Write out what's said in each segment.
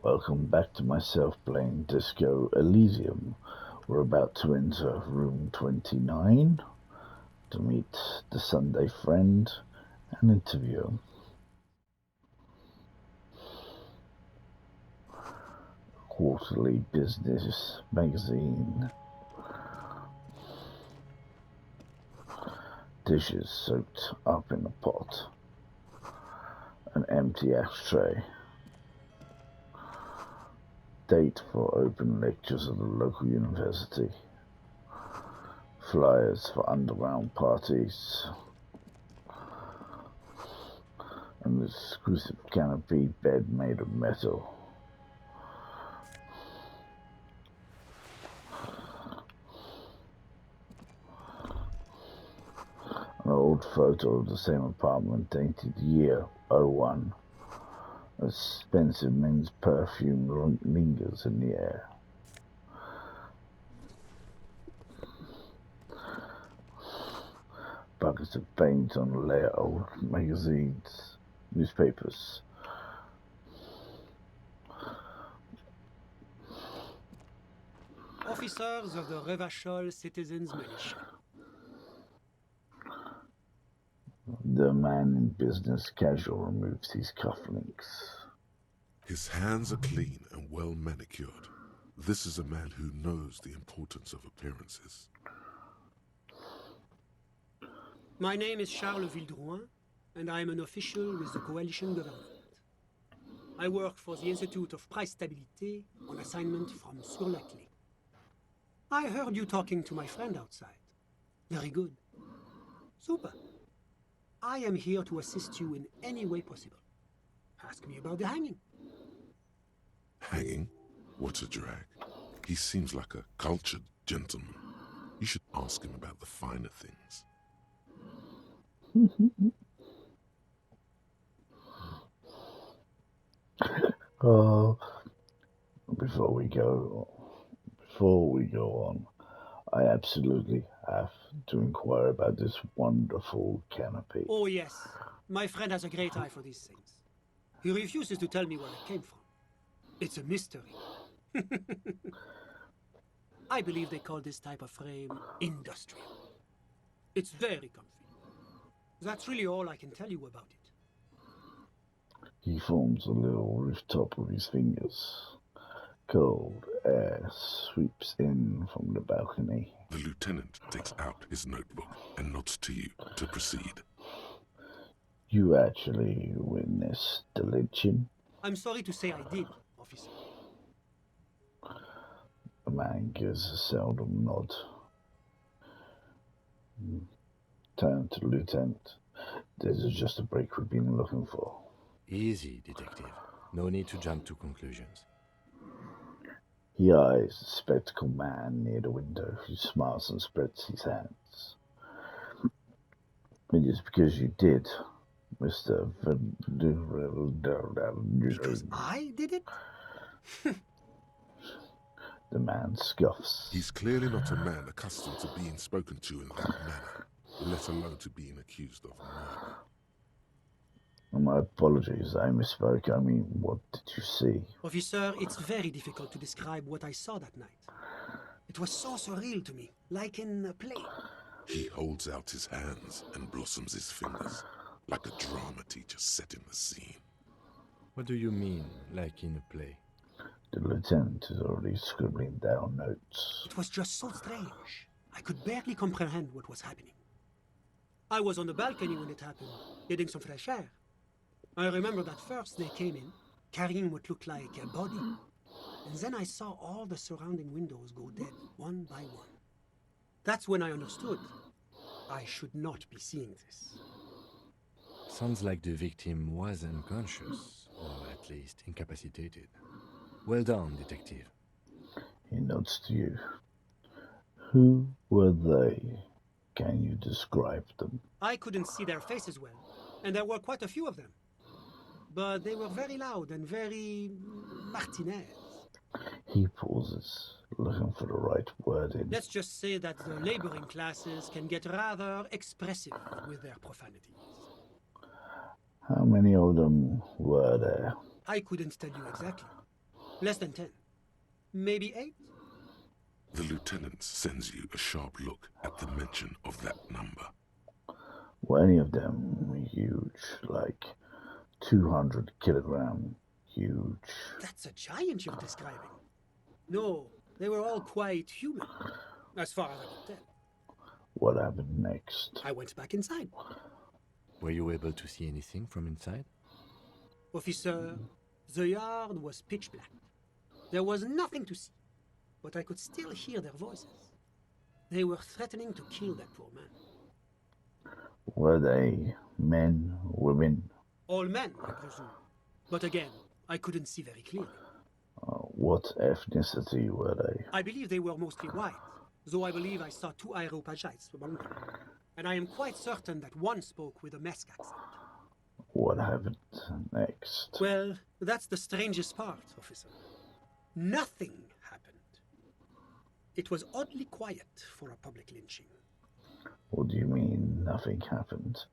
Welcome back to myself playing Disco Elysium. We're about to enter room 29 to meet the Sunday friend and interview him. Quarterly business magazine. Dishes soaked up in a pot. An empty ashtray. Date for open lectures at the local university. Flyers for underground parties. An exclusive canopy bed made of metal. An old photo of the same apartment dated year '01. Expensive men's perfume lingers in the air. Buckets of paint on a layer of old magazines, newspapers. Officers of the Revachol Citizens Militia. The man in business casual removes his cufflinks. His hands are clean and well manicured. This is a man who knows the importance of appearances. My name is Charles Vildrouin, and I am an official with the coalition government. I work for the Institute of Price Stabilité on assignment from Sur-la-Clé. I heard you talking to my friend outside. Very good. Super. I am here to assist you in any way possible. Ask me about the hanging. Hanging? What a drag. He seems like a cultured gentleman. You should ask him about the finer things. Oh, before we go on, I absolutely have to inquire about this wonderful canopy. Oh yes, my friend has a great eye for these things. He refuses to tell me where it came from. It's a mystery. I believe they call this type of frame industrial. It's very comfy. That's really all I can tell you about it. He forms a little rooftop with his fingers. Cold air sweeps in from the balcony. The lieutenant takes out his notebook and nods to you to proceed. You actually witnessed the lynching? I'm sorry to say I did, officer. The man gives a seldom nod. Turn to the lieutenant. This is just a break we've been looking for. Easy, detective. No need to jump to conclusions. He eyes the spectacled man near the window, who smiles and spreads his hands. It is because you did, Mr. Because I did it? The man scoffs. He's clearly not a man accustomed to being spoken to in that manner, let alone to being accused of murder. My apologies, I misspoke. I mean, what did you see? Officer, it's very difficult to describe what I saw that night. It was so surreal to me, like in a play. He holds out his hands and blossoms his fingers, like a drama teacher setting the scene. What do you mean, like in a play? The lieutenant is already scribbling down notes. It was just so strange. I could barely comprehend what was happening. I was on the balcony when it happened, getting some fresh air. I remember that first they came in, carrying what looked like a body. And then I saw all the surrounding windows go dead, one by one. That's when I understood. I should not be seeing this. Sounds like the victim was unconscious, or at least incapacitated. Well done, detective. He nods to you. Who were they? Can you describe them? I couldn't see their faces well, and there were quite a few of them. But they were very loud and very Martinez. He pauses, looking for the right wording. Let's just say that the laboring classes can get rather expressive with their profanities. How many of them were there? I couldn't tell you exactly. Less than 10. Maybe 8? The lieutenant sends you a sharp look at the mention of that number. Were any of them huge, like 200 kilogram huge? That's a giant you're describing. No, they were all quite human, as far as I could tell. What happened next? I went back inside. Were you able to see anything from inside? Officer, the yard was pitch black. There was nothing to see, but I could still hear their voices. They were threatening to kill that poor man. Were they men, women? All men, I presume. But again, I couldn't see very clearly. What ethnicity were they? I believe they were mostly white, though I believe I saw 2 Areopagites among them. And I am quite certain that one spoke with a Mesk accent. What happened next? Well, that's the strangest part, officer. Nothing happened. It was oddly quiet for a public lynching. What do you mean nothing happened?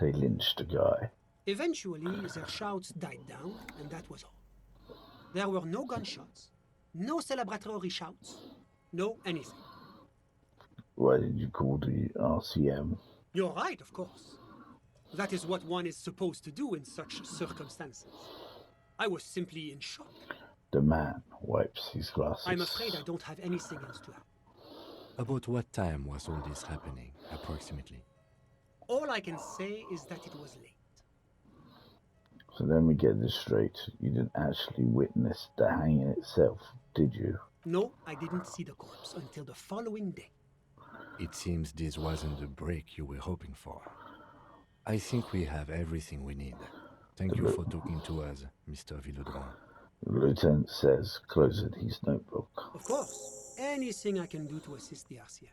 They lynched a guy. Eventually, their shouts died down, and that was all. There were no gunshots, no celebratory shouts, no anything. Why did you call the RCM? You're right, of course. That is what one is supposed to do in such circumstances. I was simply in shock. The man wipes his glasses. I'm afraid I don't have anything else to add. About what time was all this happening, approximately? All I can say is that it was late. So let me get this straight. You didn't actually witness the hanging itself, did you? No, I didn't see the corpse until the following day. It seems this wasn't the break you were hoping for. I think we have everything we need. Thank you for talking to us, Mr. Villodron. The lieutenant says, closing his notebook. Of course, anything I can do to assist the RCM.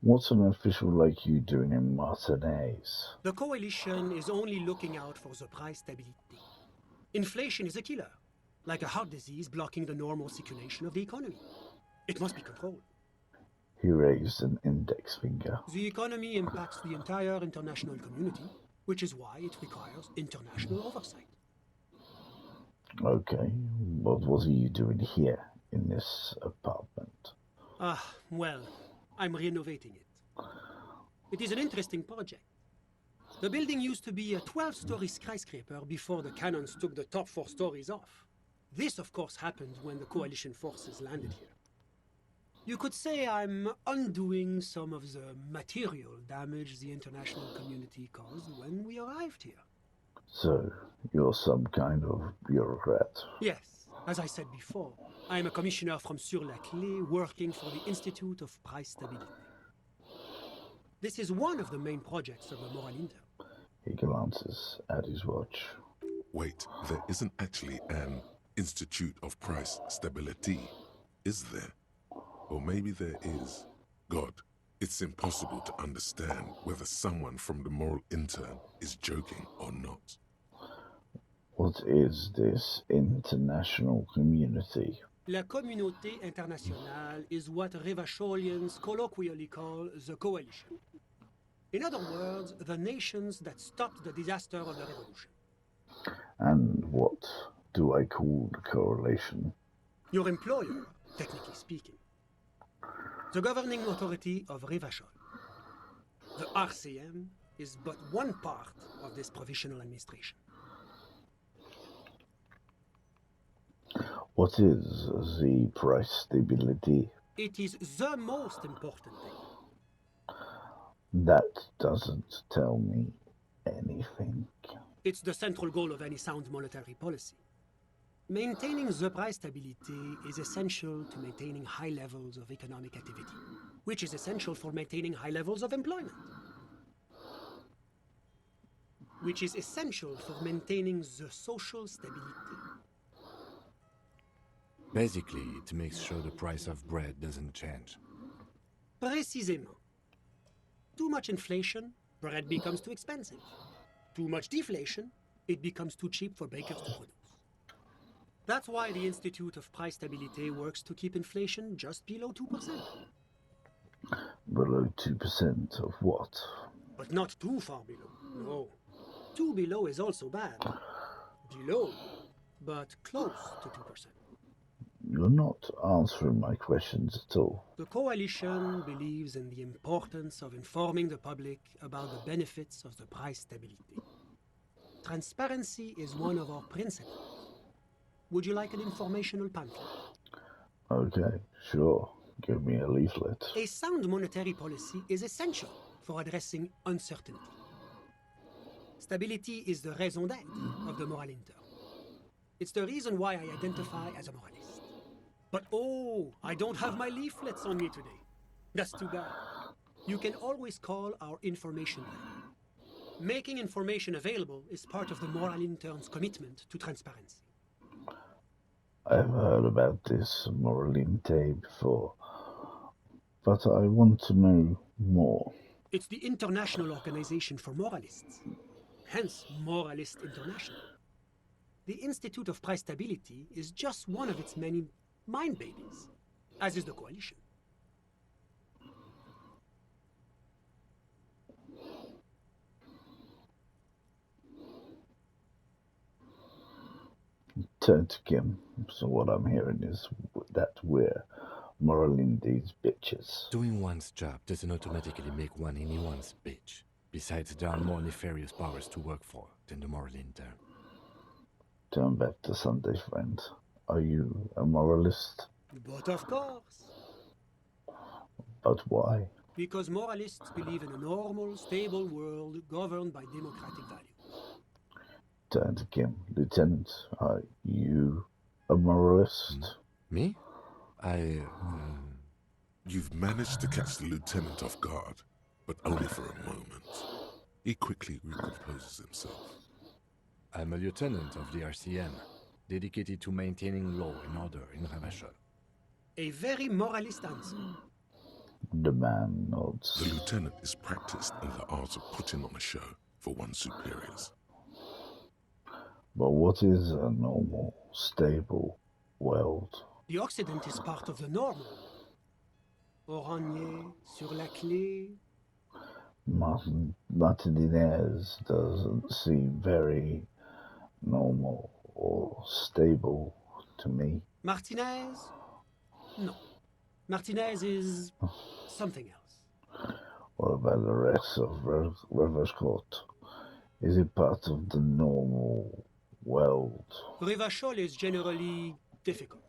What's an official like you doing in Martinez? The coalition is only looking out for the price stability. Inflation is a killer, like a heart disease blocking the normal circulation of the economy. It must be controlled. He raised an index finger. The economy impacts the entire international community, which is why it requires international oversight. Okay, what was you doing here in this apartment? Well, I'm renovating it. It is an interesting project. The building used to be a 12-story skyscraper before the cannons took the top 4 stories off. This, of course, happened when the coalition forces landed here. You could say I'm undoing some of the material damage the international community caused when we arrived here. So, you're some kind of bureaucrat. Yes, as I said before, I am a commissioner from Sur-la-Clé working for the Institute of Price Stabilité. This is one of the main projects of the Moral Inter. He glances at his watch. Wait, there isn't actually an Institute of Price Stability, is there? Or maybe there is. God, it's impossible to understand whether someone from the moral intern is joking or not. What is this international community? La Communauté Internationale is what Revacholians colloquially call the coalition. In other words, the nations that stopped the disaster of the revolution. And what do I call the correlation? Your employer, technically speaking. The governing authority of Revachol. The RCM is but one part of this provisional administration. What is the price stability? It is the most important thing. That doesn't tell me anything. It's the central goal of any sound monetary policy. Maintaining the price stability is essential to maintaining high levels of economic activity, which is essential for maintaining high levels of employment, which is essential for maintaining the social stability. Basically, it makes sure the price of bread doesn't change. Précisément. Too much inflation, bread becomes too expensive. Too much deflation, it becomes too cheap for bakers to produce. That's why the Institute of Price Stabilité works to keep inflation just below 2%. Below 2% of what? But not too far below, no. Too below is also bad. Below but close to 2%. You're not answering my questions at all. The Coalition believes in the importance of informing the public about the benefits of the price stability. Transparency is one of our principles. Would you like an informational pamphlet? Okay, sure. Give me a leaflet. A sound monetary policy is essential for addressing uncertainty. Stability is the raison d'être of the moral intern. It's the reason why I identify as a moralist. But oh, I don't have my leaflets on me today. That's too bad. You can always call our information line. Making information available is part of the moral intern's commitment to transparency. I've heard about this moralinte before, but I want to know more. It's the International Organization for Moralists, hence Moralist International. The Institute of Price Stability is just one of its many mind babies, as is the Coalition. Turn to Kim. So what I'm hearing is that we're Moralinde's bitches. Doing one's job doesn't automatically make one anyone's bitch. Besides, there are more nefarious powers to work for than the moral intern. Turn back to Sunday, friend. Are you a moralist? But of course, But why? because moralists believe in a normal, stable world governed by democratic values. Turn to Kim. Lieutenant, are you a moralist? Me? You've managed to catch the lieutenant off guard, but only for a moment. He quickly recomposes himself. I'm a lieutenant of the RCM, dedicated to maintaining law and order in Ravachol. A very moralist answer. The man nods. The lieutenant is practiced in the art of putting on a show for one's superiors. But what is a normal, stable world? The Occident is part of the normal. Oranje, sur la clé. Martinez doesn't seem very normal or stable to me. Martinez? No. Martinez is something else. What about the rest of Riverscourt? Is it part of the normal world? Rivachol is generally difficult.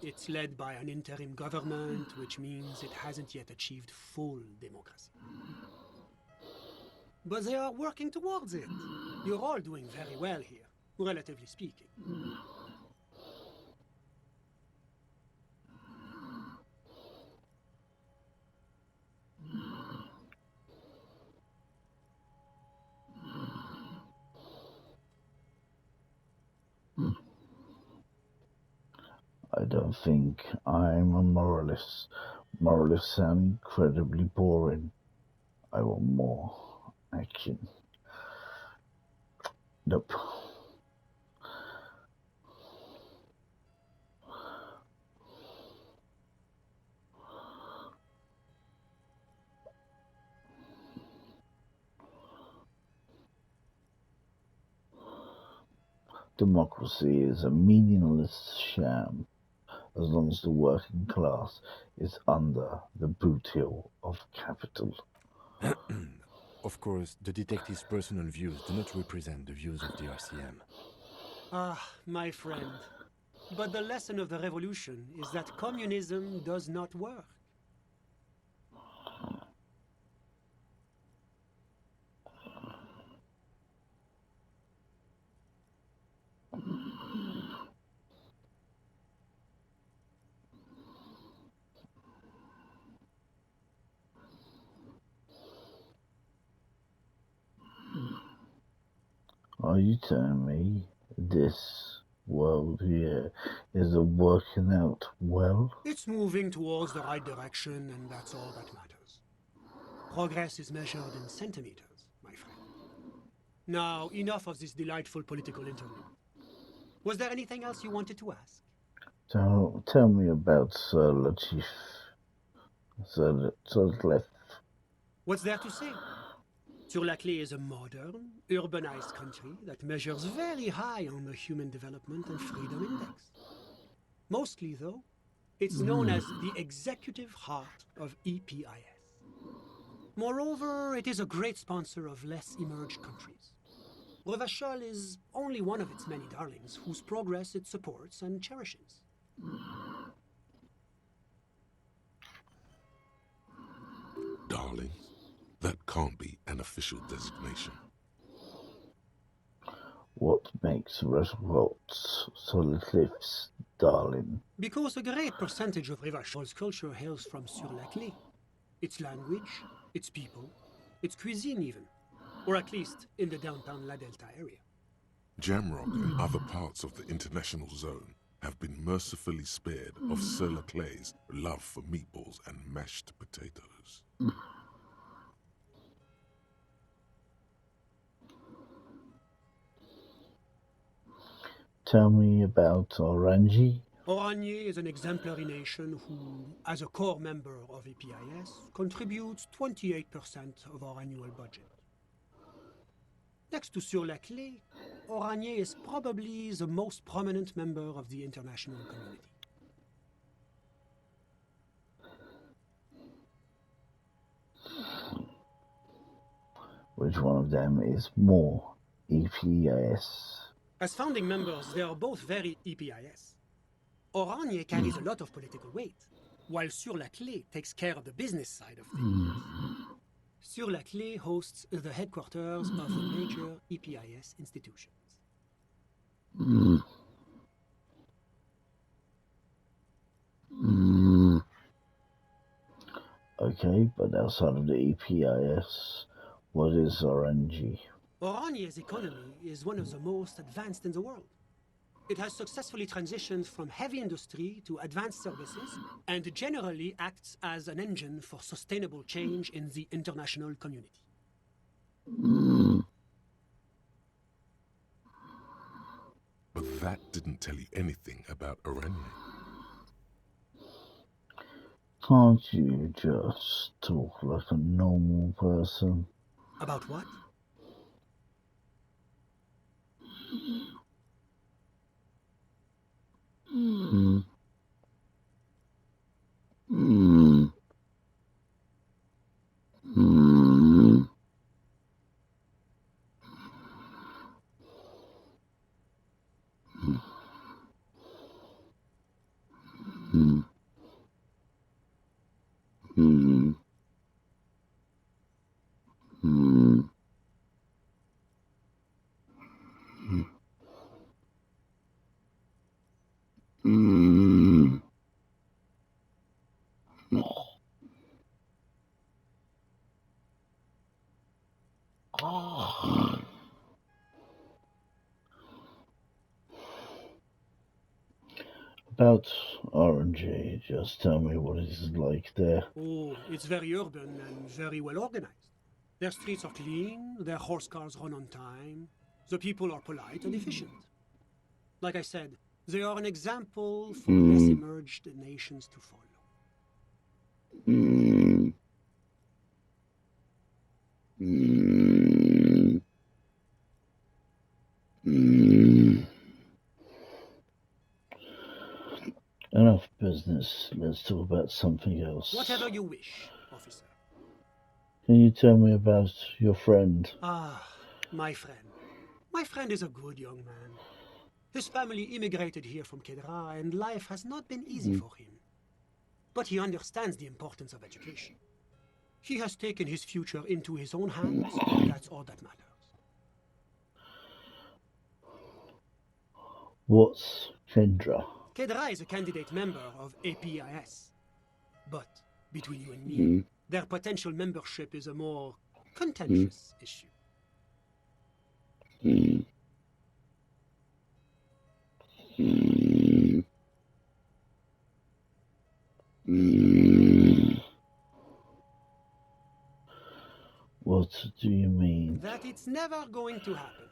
It's led by an interim government, which means it hasn't yet achieved full democracy. But they are working towards it. You're all doing very well here, relatively speaking. I don't think I'm a moralist. Moralists sound incredibly boring. I want more action. Nope. Democracy is a meaningless sham as long as the working class is under the boot heel of capital. Of course, the detective's personal views do not represent the views of the RCM. Ah, my friend. But the lesson of the revolution is that communism does not work. Are you telling me this world here is working out well? It's moving towards the right direction, and that's all that matters. Progress is measured in centimeters, my friend. Now, enough of this delightful political interlude. Was there anything else you wanted to ask? Tell me about Sir Latif. Sir Clef. What's there to say? Sur-la-Clé is a modern, urbanized country that measures very high on the Human Development and Freedom Index. Mostly, though, it's known as the executive heart of EPIS. Moreover, it is a great sponsor of less emerged countries. Revachol is only one of its many darlings whose progress it supports and cherishes. Darlings? That can't be an official designation. What makes Roosevelt Solid-Cliff's darling? Because a great percentage of Revachol's culture hails from Sur-la-Clé. Its language, its people, its cuisine even. Or at least in the downtown La Delta area. Jamrock and other parts of the international zone have been mercifully spared of Sur-la-Clé's love for meatballs and mashed potatoes. Tell me about Orangi. Oranje is an exemplary nation who, as a core member of EPIS, contributes 28% of our annual budget. Next to Sur-la-Clé, Oranje is probably the most prominent member of the international community. Which one of them is more EPIS? As founding members, they are both very EPIS. Oranje carries a lot of political weight, while Sur-la-Clé takes care of the business side of things. Sur-la-Clé hosts the headquarters of the major EPIS institutions. Okay, but outside of the EPIS, what is Orangi? Oranje's economy is one of the most advanced in the world. It has successfully transitioned from heavy industry to advanced services and generally acts as an engine for sustainable change in the international community. But that didn't tell you anything about Oranje. Can't you just talk like a normal person? About what? About Orange, just tell me what it is like there. Oh, it's very urban and very well organized. Their streets are clean, their horse cars run on time, the people are polite and efficient. Like I said, they are an example for less emerged nations to follow. Enough business, let's talk about something else. Whatever you wish, officer. Can you tell me about your friend? Ah, my friend. My friend is a good young man. His family immigrated here from Kedra, and life has not been easy for him. But he understands the importance of education. He has taken his future into his own hands, and that's all that matters. What's Kendra? Kedra is a candidate member of APIS. But, between you and me, their potential membership is a more contentious issue. What do you mean? That it's never going to happen.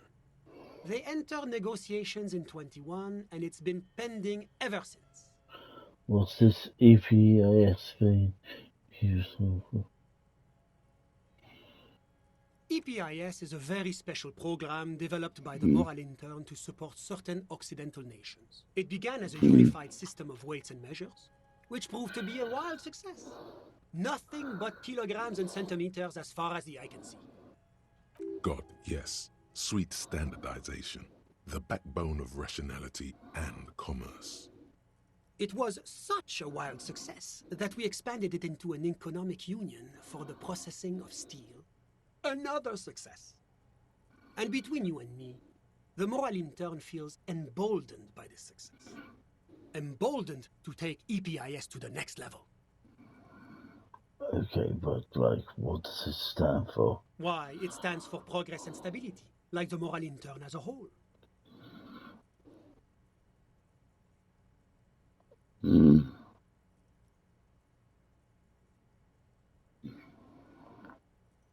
They entered negotiations in 21, and it's been pending ever since. What's this EPIS thing? EPIS is a very special program developed by the Moral Intern to support certain Occidental nations. It began as a unified system of weights and measures, which proved to be a wild success. Nothing but kilograms and centimeters as far as the eye can see. God, yes. Sweet standardization. The backbone of rationality and commerce. It was such a wild success that we expanded it into an economic union for the processing of steel. Another success. And between you and me, the Moral Intern feels emboldened by this success. Emboldened to take EPIS to the next level. Okay, but like, what does it stand for? Why, it stands for progress and stability, like the Moral Intern as a whole.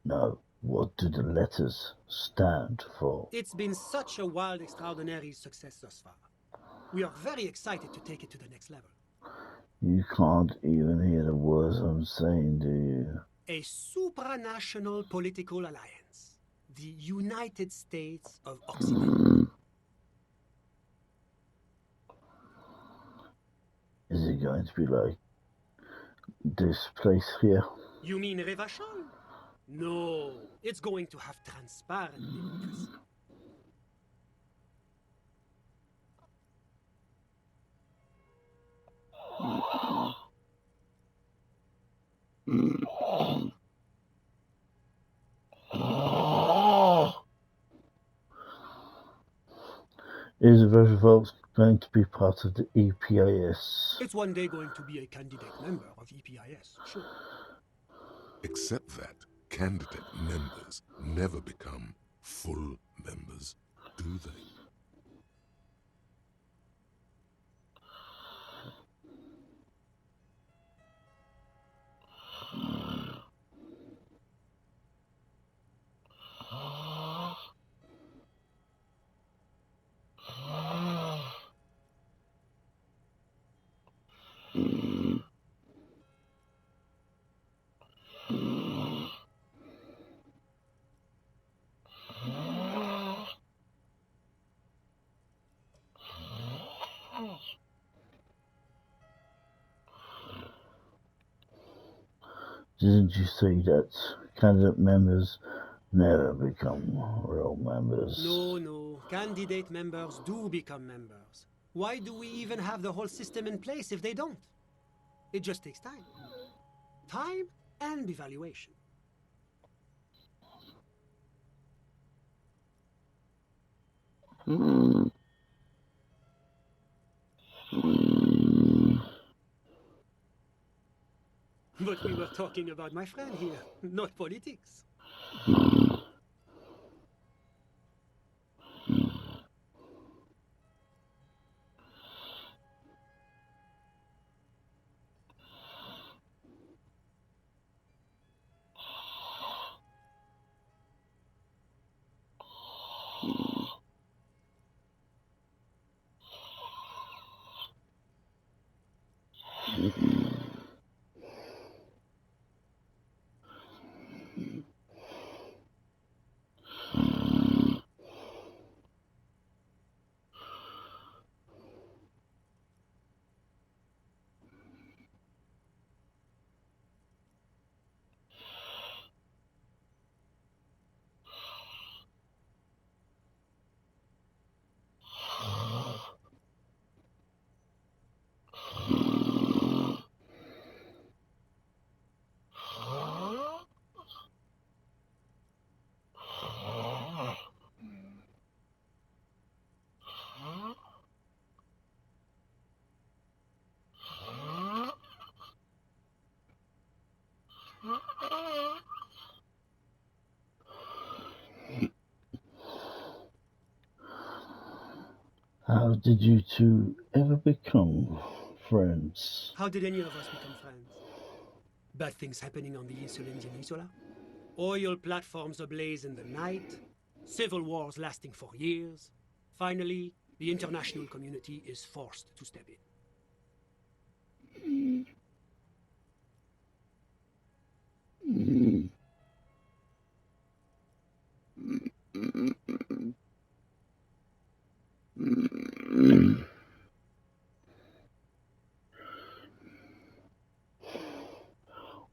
No, what do the letters stand for? It's been such a wild, extraordinary success thus far. We are very excited to take it to the next level. You can't even hear the words I'm saying, do you? A supranational political alliance. The United States of Occident. Is it going to be like this place here? You mean Revachol? No, it's going to have transparent democracy. Is Roosevelt going to be part of the EPIS? It's one day going to be a candidate member of EPIS, sure. Except that candidate members never become full members, do they? Didn't you say that candidate members never become real members? No. Candidate members do become members. Why do we even have the whole system in place if they don't? It just takes time. Time and evaluation. But we were talking about my friend here, not politics. How did you two ever become friends? How did any of us become friends? Bad things happening on the Indian oil platforms ablaze in the night, civil wars lasting for years. Finally, the international community is forced to step in.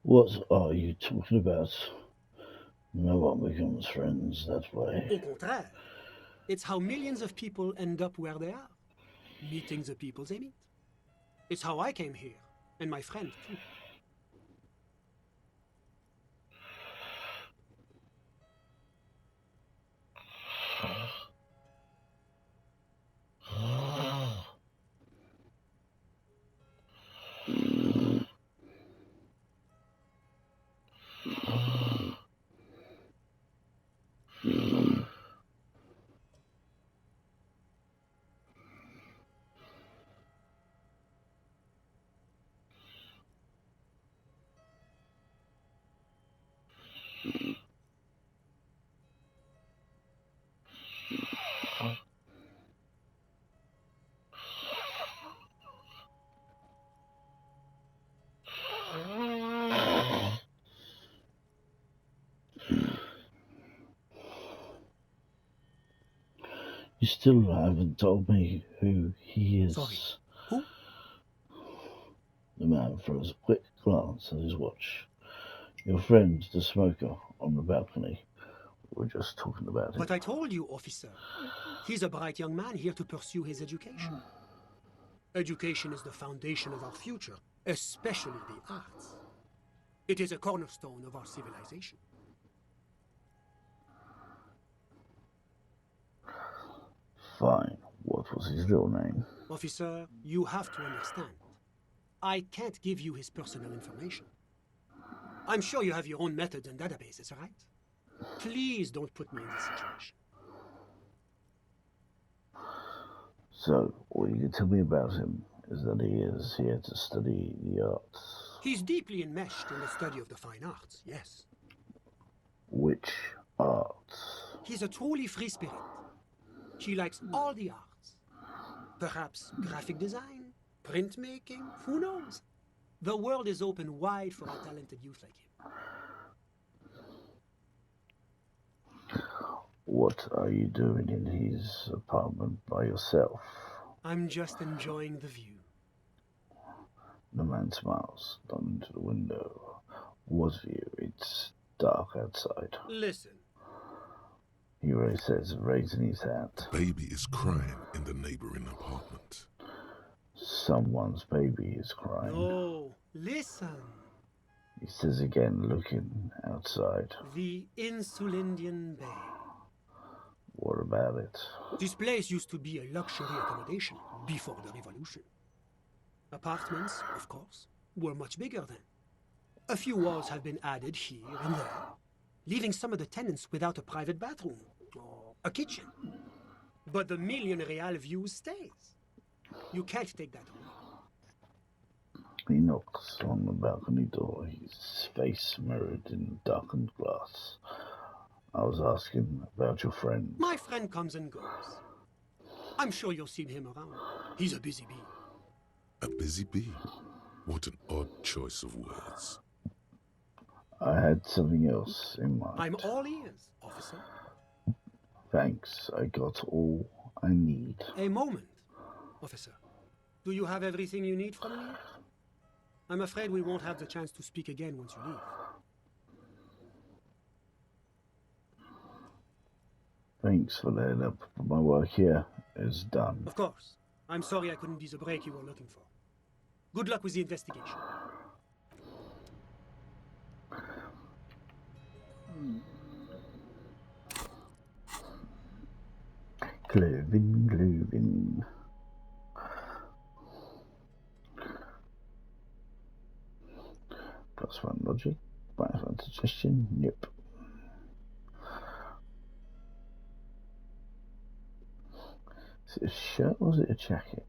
What are you talking about? No one becomes friends that way. Au contraire, it's how millions of people end up where they are, meeting the people they meet. It's how I came here, and my friend too. You still haven't told me who he is. Sorry, who? The man throws a quick glance at his watch. Your friend, the smoker, on the balcony. We're just talking about him. But I told you, officer. He's a bright young man here to pursue his education. Education is the foundation of our future, especially the arts. It is a cornerstone of our civilization. Fine. What was his real name? Officer, you have to understand. I can't give you his personal information. I'm sure you have your own methods and databases, right? Please don't put me in this situation. So, all you can tell me about him is that he is here to study the arts. He's deeply enmeshed in the study of the fine arts, yes. Which arts? He's a truly free spirit. He likes all the arts. Perhaps graphic design, printmaking, who knows? The world is open wide for a talented youth like him. What are you doing in his apartment by yourself? I'm just enjoying the view. The man smiles down into the window. What view? It's dark outside. Listen. He says, raising his hat. A baby is crying in the neighboring apartment. Someone's baby is crying. No, listen. He says again, looking outside. The Insulindian Bay. What about it? This place used to be a luxury accommodation before the revolution. Apartments, of course, were much bigger then. A few walls have been added here and there, leaving some of the tenants without a private bathroom or a kitchen. But the million real view stays. You can't take that away. He knocks on the balcony door, his face mirrored in darkened glass. I was asking about your friend. My friend comes and goes. I'm sure you'll see him around. He's a busy bee. A busy bee? What an odd choice of words. I had something else in mind. I'm all ears, officer. Thanks, I got all I need. A moment, officer. Do you have everything you need from me? I'm afraid we won't have the chance to speak again once you leave. Thanks for letting up, but my work here is done. Of course. I'm sorry I couldn't be the break you were looking for. Good luck with the investigation. Clovin. +1 logic, -1 suggestion, yep. Is it a shirt or is it a jacket?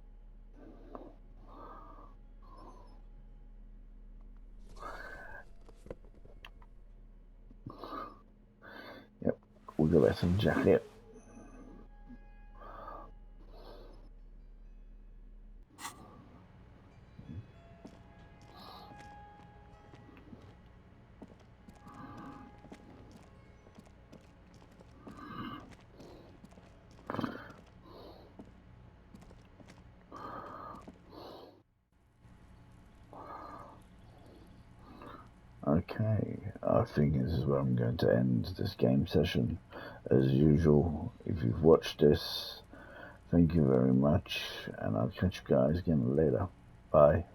Yep, we'll go back to the jacket. Okay, I think this is where I'm going to end this game session. As usual, if you've watched this, thank you very much, and I'll catch you guys again later. Bye.